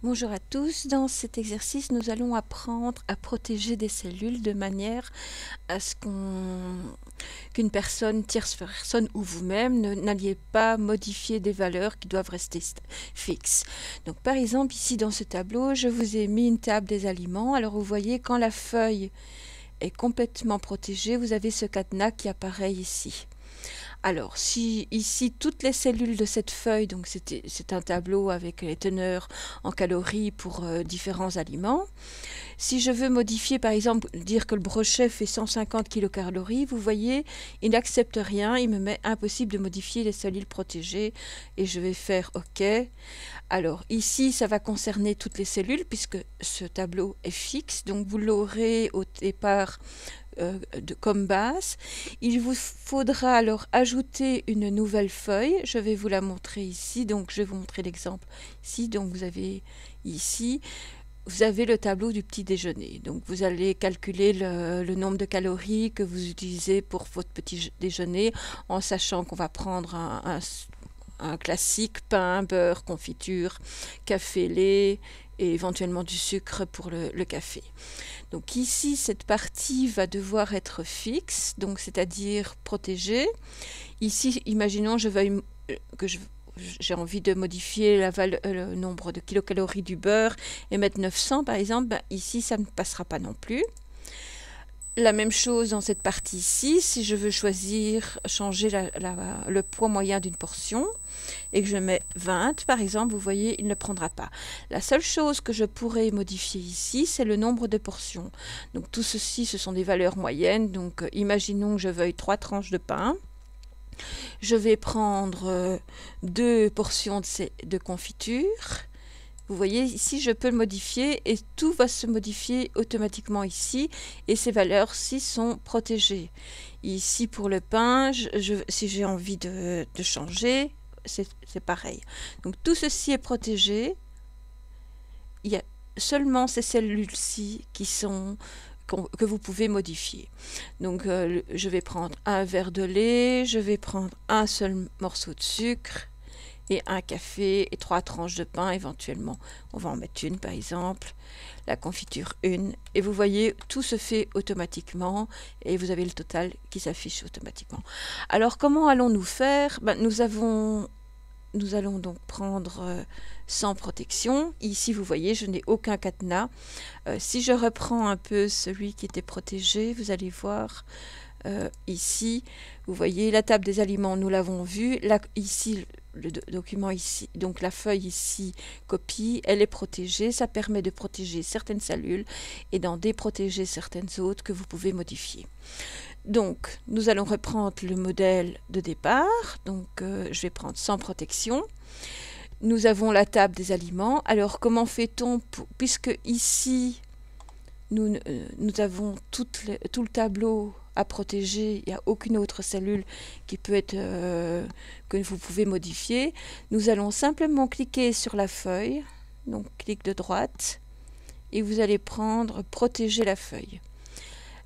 Bonjour à tous, dans cet exercice nous allons apprendre à protéger des cellules de manière à ce qu'une personne, tierce personne ou vous-même n'alliez pas modifier des valeurs qui doivent rester fixes. Donc par exemple ici dans ce tableau je vous ai mis une table des aliments. Alors vous voyez quand la feuille est complètement protégée, vous avez ce cadenas qui apparaît ici. Alors, si ici toutes les cellules de cette feuille, donc c'est un tableau avec les teneurs en calories pour différents aliments. Si je veux modifier, par exemple, dire que le brochet fait 150 kilocalories, vous voyez, il n'accepte rien, il me met impossible de modifier les cellules protégées et je vais faire OK. Alors ici, ça va concerner toutes les cellules puisque ce tableau est fixe, donc vous l'aurez au départ comme base. Il vous faudra alors ajouter une nouvelle feuille. Je vais vous la montrer ici. Donc je vais vous montrer l'exemple ici. Donc vous avez ici, vous avez le tableau du petit déjeuner. Donc vous allez calculer le nombre de calories que vous utilisez pour votre petit déjeuner en sachant qu'on va prendre un classique, pain, beurre, confiture, café, lait et éventuellement du sucre pour le café. Donc ici, cette partie va devoir être fixe, donc c'est-à-dire protégée. Ici, imaginons que j'ai envie de modifier le nombre de kilocalories du beurre et mettre 900 par exemple, ben ici ça ne passera pas non plus. La même chose dans cette partie ici, si je veux changer le poids moyen d'une portion et que je mets 20 par exemple, vous voyez, il ne prendra pas. La seule chose que je pourrais modifier ici, c'est le nombre de portions. Donc tout ceci, ce sont des valeurs moyennes. Donc imaginons que je veuille 3 tranches de pain. Je vais prendre 2 portions de confiture. Vous voyez, ici, je peux le modifier et tout va se modifier automatiquement ici. Et ces valeurs-ci sont protégées. Ici, pour le pain, si j'ai envie de changer, c'est pareil. Donc, tout ceci est protégé. Il y a seulement ces cellules-ci que vous pouvez modifier. Donc, je vais prendre un verre de lait, je vais prendre un seul morceau de sucre et un café et 3 tranches de pain éventuellement. On va en mettre une par exemple, la confiture une, et vous voyez tout se fait automatiquement et vous avez le total qui s'affiche automatiquement. Alors comment allons-nous faire? Nous allons donc prendre sans protection. Ici vous voyez je n'ai aucun cadenas. Si je reprends un peu celui qui était protégé, vous allez voir ici, vous voyez la table des aliments, nous l'avons vu. Là, ici, le document ici, donc la feuille ici, copie, elle est protégée. Ça permet de protéger certaines cellules et d'en déprotéger certaines autres que vous pouvez modifier. Donc, nous allons reprendre le modèle de départ. Donc, je vais prendre sans protection. Nous avons la table des aliments. Alors, comment fait-on puisque ici, nous avons tout le tableau à protéger, il n'y a aucune autre cellule qui peut être que vous pouvez modifier. Nous allons simplement cliquer sur la feuille, donc clic de droite, et vous allez prendre protéger la feuille.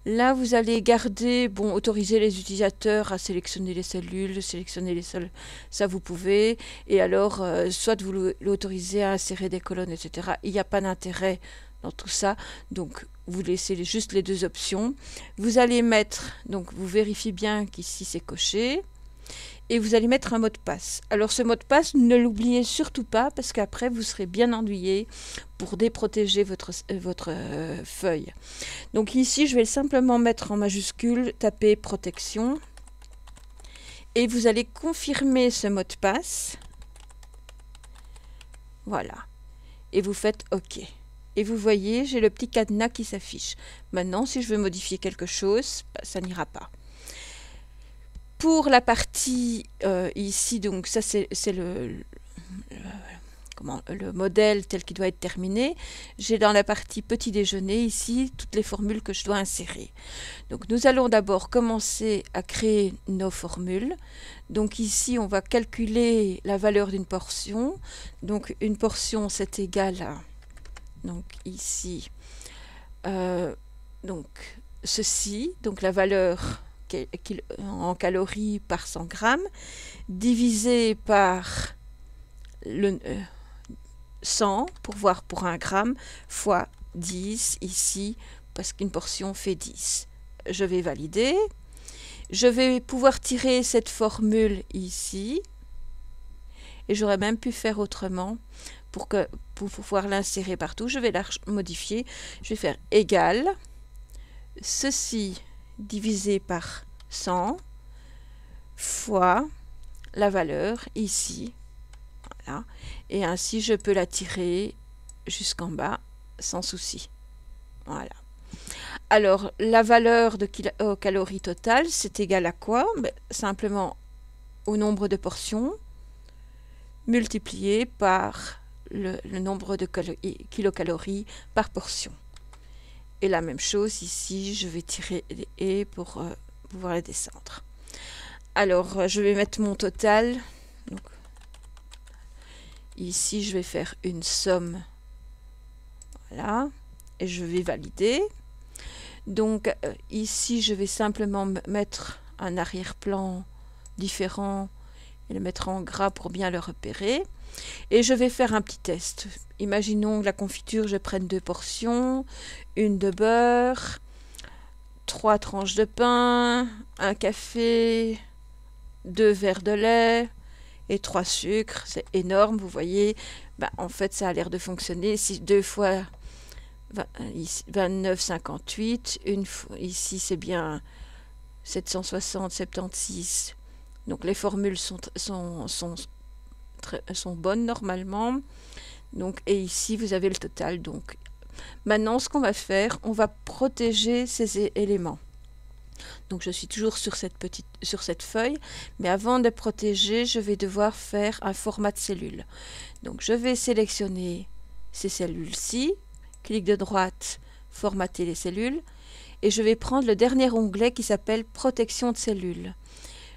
Là, vous allez garder, autoriser les utilisateurs à sélectionner les cellules, sélectionner les seuls, ça vous pouvez, et alors, soit vous l'autorisez à insérer des colonnes, etc. Il n'y a pas d'intérêt dans tout ça, donc vous laissez juste les deux options. Vous allez mettre, donc vous vérifiez bien qu'ici c'est coché, et vous allez mettre un mot de passe. Alors ce mot de passe, ne l'oubliez surtout pas, parce qu'après vous serez bien ennuyé pour déprotéger votre feuille. Donc ici, je vais simplement mettre en majuscule, taper protection, et vous allez confirmer ce mot de passe. Voilà. Et vous faites OK. Et vous voyez, j'ai le petit cadenas qui s'affiche. Maintenant, si je veux modifier quelque chose, ça n'ira pas. Pour la partie ici, donc ça c'est le modèle tel qu'il doit être terminé. J'ai dans la partie petit déjeuner ici toutes les formules que je dois insérer. Donc nous allons d'abord commencer à créer nos formules. Donc ici on va calculer la valeur d'une portion. Donc une portion c'est égal à, donc ici, donc ceci, donc la valeur en calories par 100 grammes, divisé par 100 pour voir pour 1 gramme fois 10 ici parce qu'une portion fait 10. Je vais valider. Je vais pouvoir tirer cette formule ici et j'aurais même pu faire autrement pour pouvoir l'insérer partout. Je vais la modifier. Je vais faire égal ceci divisé par 100 fois la valeur ici. Voilà. Et ainsi je peux la tirer jusqu'en bas sans souci. Voilà. Alors la valeur de kilocalories totale, c'est égal à quoi? Simplement au nombre de portions multiplié par le nombre de kilocalories par portion. Et la même chose ici, je vais tirer les et pour pouvoir les descendre. Alors je vais mettre mon total. Donc, ici je vais faire une somme. Voilà. Et je vais valider. Donc ici je vais simplement mettre un arrière-plan différent et le mettre en gras pour bien le repérer. Et je vais faire un petit test. Imaginons que la confiture, je prenne 2 portions, une de beurre, 3 tranches de pain, un café, 2 verres de lait et 3 sucres. C'est énorme, vous voyez. En fait, ça a l'air de fonctionner. Si 2 fois 29,58, ici c'est bien 760, 76. Donc les formules sont bonnes normalement. Donc, et ici vous avez le total. Donc maintenant ce qu'on va faire, on va protéger ces éléments. Donc je suis toujours sur cette feuille, mais avant de protéger, je vais devoir faire un format de cellule. Donc je vais sélectionner ces cellules-ci, clic de droite, formater les cellules, et je vais prendre le dernier onglet qui s'appelle protection de cellules.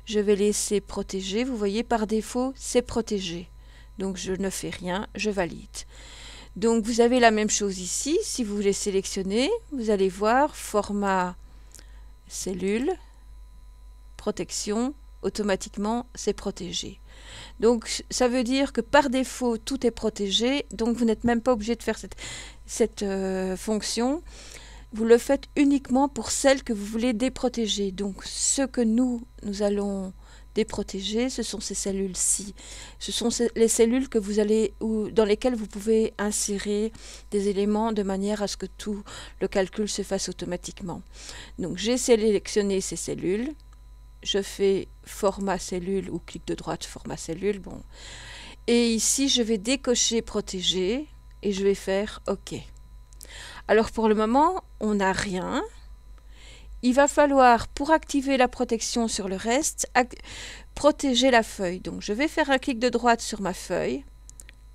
Je vais laisser protéger, vous voyez par défaut c'est protégé. Donc je ne fais rien, je valide. Donc vous avez la même chose ici, si vous voulez sélectionner, vous allez voir format cellule, protection, automatiquement c'est protégé. Donc ça veut dire que par défaut tout est protégé, donc vous n'êtes même pas obligé de faire cette fonction. Vous le faites uniquement pour celles que vous voulez déprotéger. Donc ce que nous allons déprotéger, ce sont ces cellules-ci. Ce sont les cellules que vous allez, dans lesquelles vous pouvez insérer des éléments de manière à ce que tout le calcul se fasse automatiquement. Donc j'ai sélectionné ces cellules. Je fais format cellule ou clic de droite format cellule. Bon. Et ici, je vais décocher protéger et je vais faire OK. Alors pour le moment, on n'a rien. Il va falloir, pour activer la protection sur le reste, protéger la feuille. Donc je vais faire un clic de droite sur ma feuille,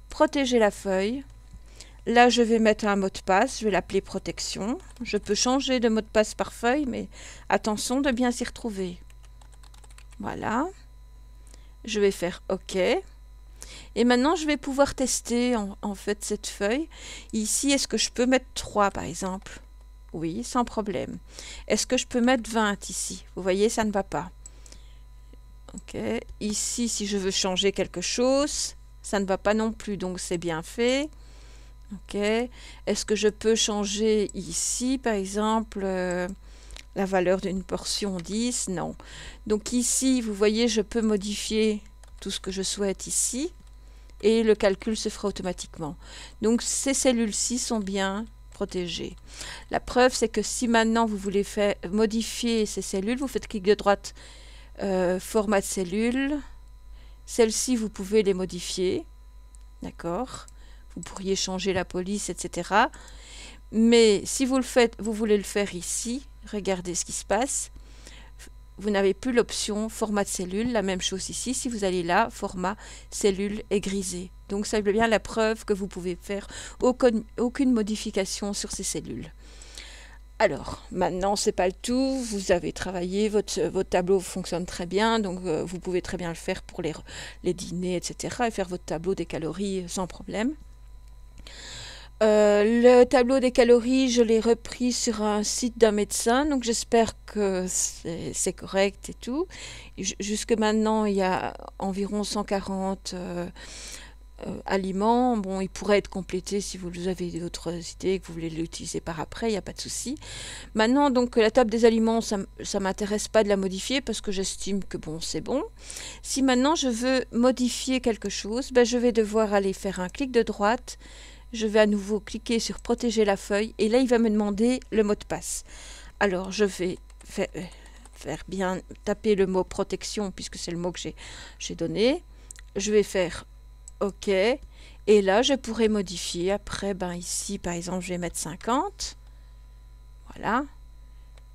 protéger la feuille. Là, je vais mettre un mot de passe, je vais l'appeler protection. Je peux changer de mot de passe par feuille, mais attention de bien s'y retrouver. Voilà. Je vais faire OK. Et maintenant, je vais pouvoir tester en fait cette feuille. Ici, est-ce que je peux mettre 3 par exemple? Oui, sans problème. Est-ce que je peux mettre 20 ici? Vous voyez, ça ne va pas. OK. Ici, si je veux changer quelque chose, ça ne va pas non plus, donc c'est bien fait. OK. Est-ce que je peux changer ici, par exemple, la valeur d'une portion 10? Non. Donc ici, vous voyez, je peux modifier tout ce que je souhaite ici. Et le calcul se fera automatiquement. Donc ces cellules-ci sont bien protégées. La preuve, c'est que si maintenant vous voulez modifier ces cellules, vous faites clic de droite, format de cellule. Celles-ci, vous pouvez les modifier. D'accord? Vous pourriez changer la police, etc. Mais si vous voulez le faire ici, regardez ce qui se passe. Vous n'avez plus l'option format de cellule. La même chose ici, si vous allez là, format cellule est grisé. Donc ça veut bien la preuve que vous pouvez faire aucune modification sur ces cellules. Alors, maintenant, c'est pas le tout. Vous avez travaillé, votre tableau fonctionne très bien, donc vous pouvez très bien le faire pour les dîners, etc. et faire votre tableau des calories sans problème. Le tableau des calories, je l'ai repris sur un site d'un médecin, donc j'espère que c'est correct et tout. Jusque maintenant, il y a environ 140 aliment, bon, il pourrait être complété si vous avez d'autres idées, que vous voulez l'utiliser par après, il n'y a pas de souci. Maintenant, donc, la table des aliments, ça ne m'intéresse pas de la modifier parce que j'estime que bon, c'est bon. Si maintenant je veux modifier quelque chose, ben, je vais devoir aller faire un clic de droite. Je vais à nouveau cliquer sur protéger la feuille et là, il va me demander le mot de passe. Alors, je vais faire bien taper le mot protection puisque c'est le mot que j'ai donné. Je vais faire OK. Et là, je pourrais modifier. Après, ben ici, par exemple, je vais mettre 50. Voilà.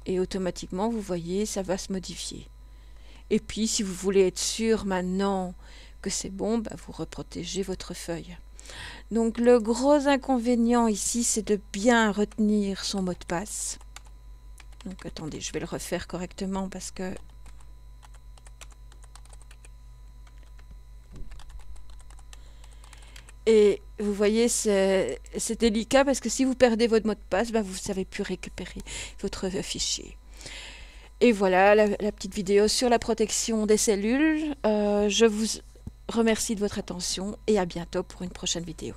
Et automatiquement, vous voyez, ça va se modifier. Et puis, si vous voulez être sûr maintenant que c'est bon, ben, vous reprotégez votre feuille. Donc, le gros inconvénient ici, c'est de bien retenir son mot de passe. Donc, attendez, je vais le refaire correctement parce que... Et vous voyez, c'est délicat parce que si vous perdez votre mot de passe, ben vous ne savez plus récupérer votre fichier. Et voilà la petite vidéo sur la protection des cellules. Je vous remercie de votre attention et à bientôt pour une prochaine vidéo.